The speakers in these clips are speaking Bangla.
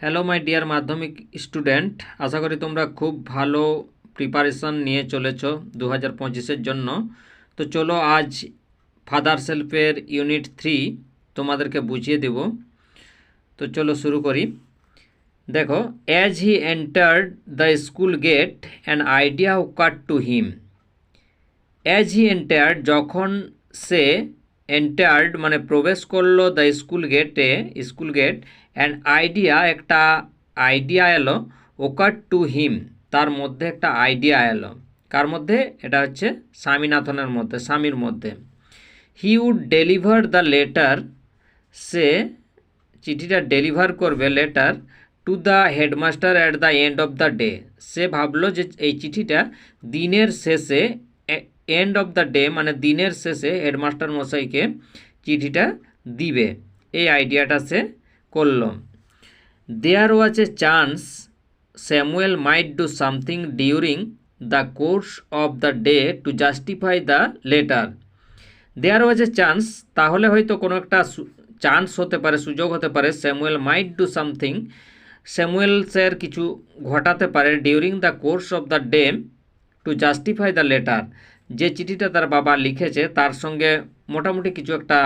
হ্যালো মাই ডিয়ার মাধ্যমিক স্টুডেন্ট, আশা করি তোমরা খুব ভালো প্রিপারেশন নিয়ে চলেছ 2025-এর জন্য। তো চলো আজ ফাদার সেলফের ইউনিট 3 তোমাদেরকে বুঝিয়ে দেব। তো চলো শুরু করি। দেখো, as he entered the school gate an idea occurred to him. As he entered, যখন সে এন্টার্ড মানে প্রবেশ করলো the school gate and idea, একটা আইডিয়া এলো, ওকার টু হিম, তার মধ্যে একটা আইডিয়া এলো। কার মধ্যে? এটা হচ্ছে স্বামীনাথনের মধ্যে, স্বামীর মধ্যে। He would deliver the letter, সে চিঠিটা ডেলিভার করবে, letter to the headmaster at the end of the day. সে ভাবলো যে এই চিঠিটা দিনের শেষে, এন্ড অফ দ্য ডে মানে দিনের শেষে হেডমাস্টার মশাইকে চিঠিটা দিবে, এই আইডিয়াটা সে করলো। There was a chance Samuel might do something during the course of the day to justify the letter. There was a chance, তাহলে হয়তো কোনো একটা চান্স হতে পারে, সুযোগ হতে পারে। Samuel might do something, Samuel sir কিছু ঘটাতে পারে, during the course of the day to justify the letter, যে চিঠিটা তার বাবা লিখেছে তার সঙ্গে মোটামুটি কিছু একটা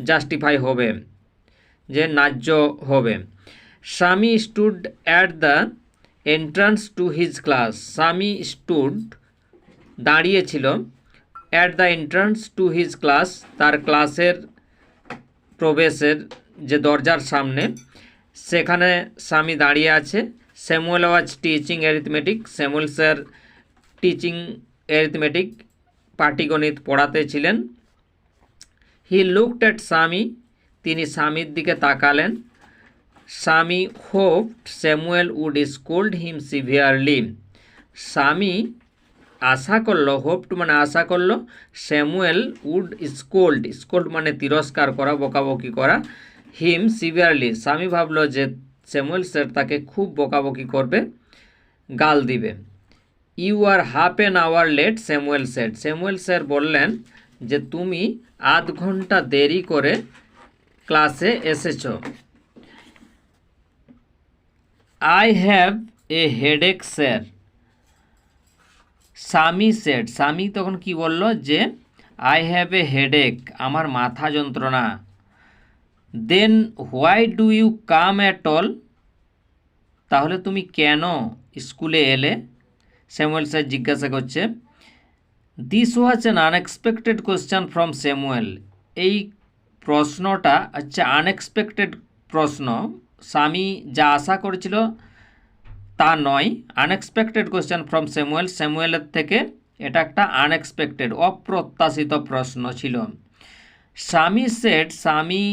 জাস্টিফাই হবে, যে ন্যায্য হবে। স্বামী stood at the entrance to his class, স্বামী স্টুড দাঁড়িয়েছিল, at the entrance to his class, তার ক্লাসের প্রবেশের যে দরজার সামনে, সেখানে স্বামী দাঁড়িয়ে আছে। Samuel was teaching arithmetic, Samuel sir teaching arithmetic, পাটিগণিত পড়াতে ছিলেন। হি লুকড অ্যাট স্বামী, তিনি স্বামীর দিকে তাকালেন। Swami hoped Samuel would scold him severely, Swami আশা করলো, হোপড মানে আশা করলো, স্যামুয়েল উড স্কোল্ড মানে তিরস্কার করা, বকাবকি করা, হিম সিভিয়ারলি, স্বামী ভাবলো যে স্যামুয়েল স্যার তাকে খুব বকাবকি করবে, গাল দিবে। You are half an hour late, Samuel said, Samuel sir বললেন যে তুমি আধ ঘন্টা দেরি করে ক্লাসে এসেছ। I have a headache sir, Swami said, Swami তখন কি বলল যে আই হ্যাভ এ হেডেক, আমার মাথা যন্ত্রণা। Then why do you come at all, তাহলে তুমি কেন স্কুলে এলে, স্যামুয়েল স্যার জিজ্ঞাসা করছে। This was an unexpected question from Samuel, এই প্রশ্নটা হচ্ছে আনএক্সপেক্টেড প্রশ্ন, স্বামী যা আশা করেছিল তা নয়। আনএক্সপেক্টেড কোয়েশ্চেন ফ্রম স্যামুয়েল, স্যামুয়েলের থেকে এটা একটা আনএক্সপেক্টেড, অপ্রত্যাশিত প্রশ্ন ছিল। স্বামী সেড, স্বামী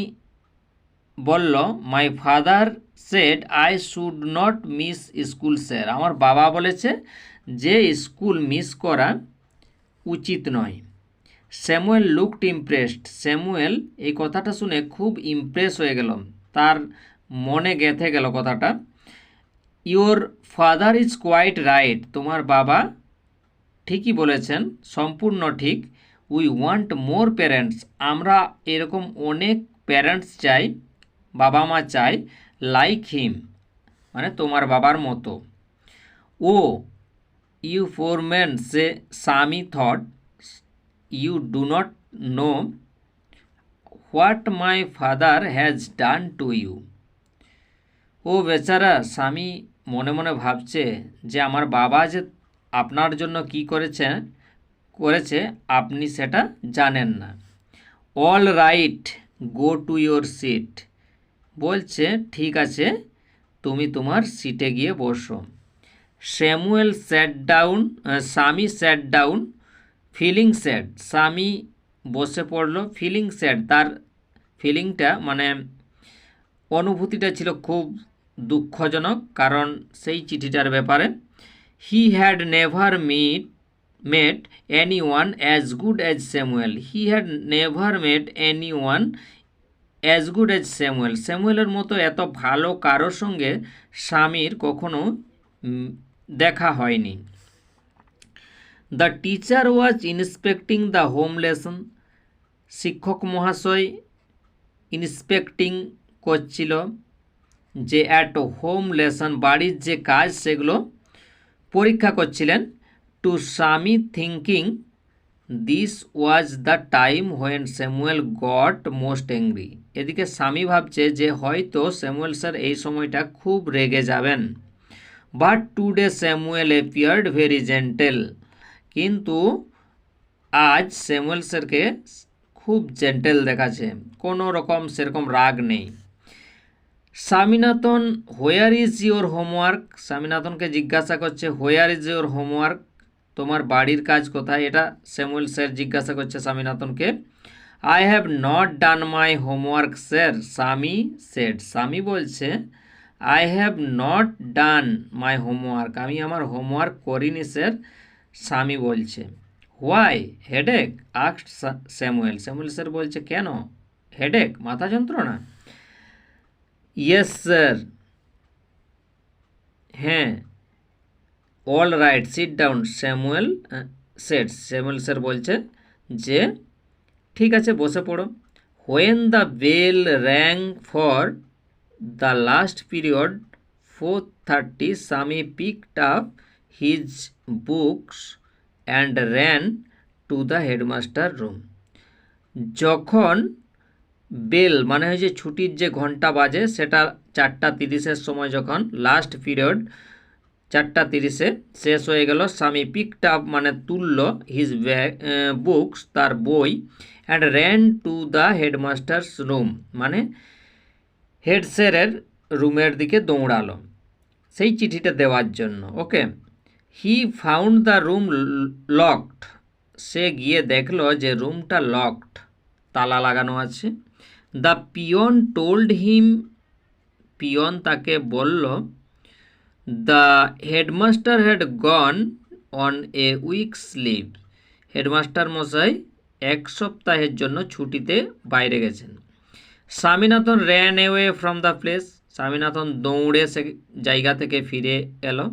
বলল, my father said I should not miss school sir, আমার বাবা বলেছে যে স্কুল মিস করা উচিত নয়। স্যামুয়েল লুকড ইমপ্রেসড, স্যামুয়েল এই কথাটা শুনে খুব ইমপ্রেস হয়ে গেল, তার মনে গেঁথে গেল কথাটা। Your father is quite right, তোমার বাবা ঠিকই বলেছেন, সম্পূর্ণ ঠিক। উই ওয়ান্ট মোর প্যারেন্টস, আমরা এরকম অনেক প্যারেন্টস চাই, বাবা মা চাই, লাইক হিম মানে তোমার বাবার মতো। ও ইউ ফোর মেন, সে Swami thought, you do not know what my father has done to you. ও বেচারা, স্বামী মনে মনে ভাবছে যে আমার বাবা যে আপনার জন্য কি করেছে আপনি সেটা জানেন না। All right, go to your seat, বলছে ঠিক আছে তুমি তোমার সিটে গিয়ে বসো। স্যামুয়েল স্যাট ডাউন, স্বামী স্যাট ডাউন ফিলিং স্যাড, স্বামী বসে পড়লো, ফিলিং স্যাড, তার ফিলিংটা মানে অনুভূতিটা ছিল খুব দুঃখজনক, কারণ সেই চিঠিটার ব্যাপারে। He had never met any one as good as Samuel, he had never met any one as good as Samuel, স্যামুয়েলের মতো এত ভালো কারোর সঙ্গে স্বামীর কখনো দেখা হয়নি। The teacher was inspecting the home lesson, শিক্ষক মহাশয় ইন্সপেক্টিং করছিল, যে অ্যাট হোম লেসন বাড়ির যে কাজ সেগুলো পরীক্ষা করছিলেন। টু স্বামী thinking this was the time when Samuel goat most angry. এদিকে স্বামী ভাবছে যে হয়তো স্যামুয়েল স্যার এই সময়টা খুব রেগে যাবেন। But today Samuel appeared very gentle. কিন্তু আজ স্যামুয়েল স্যারকে খুব জেন্টেল দেখাচ্ছে, কোনো রকম সেরকম রাগ নেই। Swaminathan where is your homework. স্বামীনাথনকে জিজ্ঞাসা করছে হোয়ার ইজ ইউর হোমওয়ার্ক, তোমার বাড়ির কাজ কোথায়, এটা স্যামুয়েল স্যার জিজ্ঞাসা করছে স্বামীনাথনকে। I have not done my homework sir, Swami said. Swami বলছে I have not done my homework, আমি আমার হোমওয়ার্ক করিনি স্যার, স্বামী বলছে। Why headache asked Samuel. Samuel sir বলছে কেন, হেডেক মাথা যন্ত্রণা। ইয়েস স্যার, হ্যাঁ। All right sit down Samuel said. Samuel sir বলছে যে ঠিক আছে বসে পড়ো। When the bell rang for the last period 4:30 Swami picked up his books and ran to the headmaster room. যখন বেল মানে হচ্ছে ছুটির যে ঘন্টা বাজে, সেটা 4:30 সময় যখন লাস্ট পিরিয়ড 4:30 শেষ হয়ে গেল, স্বামী পিকড আপ মানে তুলল হিজ বুকস তার বই, and ran to the headmaster's room মানে হেড স্যারের রুমের দিকে দৌড়ালো সেই চিঠিটা দেওয়ার জন্য। Okay, he found the room locked. সে গিয়ে দেখলো যে রুমটা লকড, তালা লাগানো আছে। The peon told him, peon তাকে বলল the headmaster had gone on a week's leave. Headmaster মশাই 1 সপ্তাহের জন্য ছুটিতে বাইরে গেছেন। Swaminathan ran away from the place. Swaminathan দৌড়ে সে জায়গা থেকে ফিরে এলো।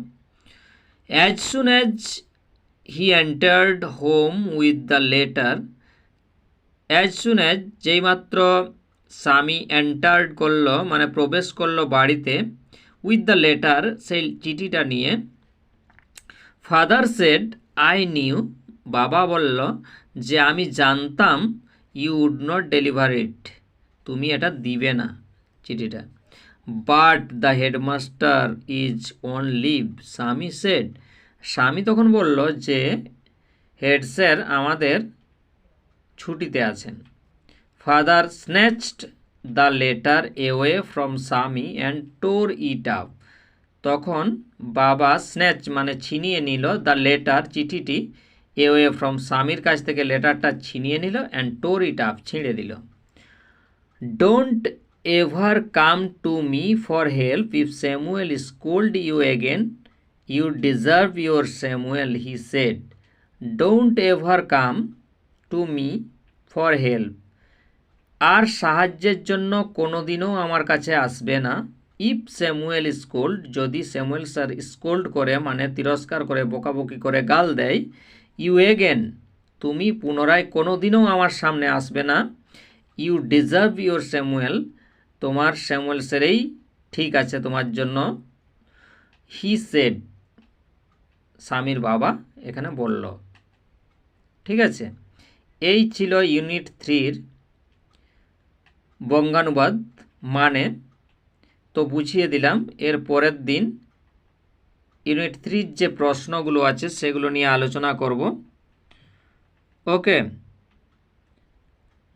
As soon as he entered home with the letter. As soon as যেইমাত্র স্বামী এন্টার্ড করলো মানে প্রবেশ করলো বাড়িতে, উইথ দ্য লেটার সেই চিঠিটা নিয়ে। ফাদার সেড আই নিউ, বাবা বলল যে আমি জানতাম you would not deliver it, তুমি এটা দিবে না চিঠিটা। But the headmaster is on leave, Swami said. Swami তখন বলল যে হেড স্যার আমাদের ছুটিতে আছেন। Father snatched the letter away from Swami and tore it up. তখন বাবা স্ন্যাচ মানে ছিনিয়ে নিল দ্য লেটার চিঠিটি, অ্যাওয়ে ফ্রম স্বামীর কাছ থেকে লেটারটা ছিনিয়ে নিল, অ্যান্ড টোর ইট আপ ছিঁড়ে দিল। Don't ever come to me for help if Samuel scold you again, you deserve your Samuel, he said. Don't ever come to me for help, আর সাহায্যের জন্য কোনোদিনও আমার কাছে আসবে না। ইফ স্যামুয়েল স্কোল্ড, যদি স্যামুয়েল স্যার স্কোল্ড করে মানে তিরস্কার করে, বকাবকি করে, গাল দেয়, ইউ এগেন, তুমি পুনরায় কোনোদিনও আমার সামনে আসবে না। ইউ ডিজার্ভ ইউর স্যামুয়েল, তোমার স্যামুয়েল স্যারেই ঠিক আছে তোমার জন্য। হি সেড, স্বামীর বাবা এখানে বলল। ঠিক আছে, এই ছিল ইউনিট 3-র বঙ্গানুবাদ মানে। তো বুঝিয়ে দিলাম। এর পরের দিন ইউনিট 3-র যে প্রশ্নগুলো আছে সেগুলো নিয়ে আলোচনা করব। ওকে,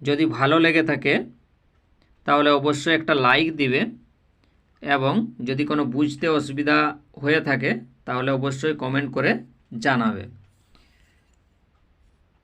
যদি ভালো লেগে থাকে তাহলে অবশ্যই একটা লাইক দিবে, এবং যদি কোনো বুঝতে অসুবিধা হয়ে থাকে তাহলে অবশ্যই কমেন্ট করে জানাবে।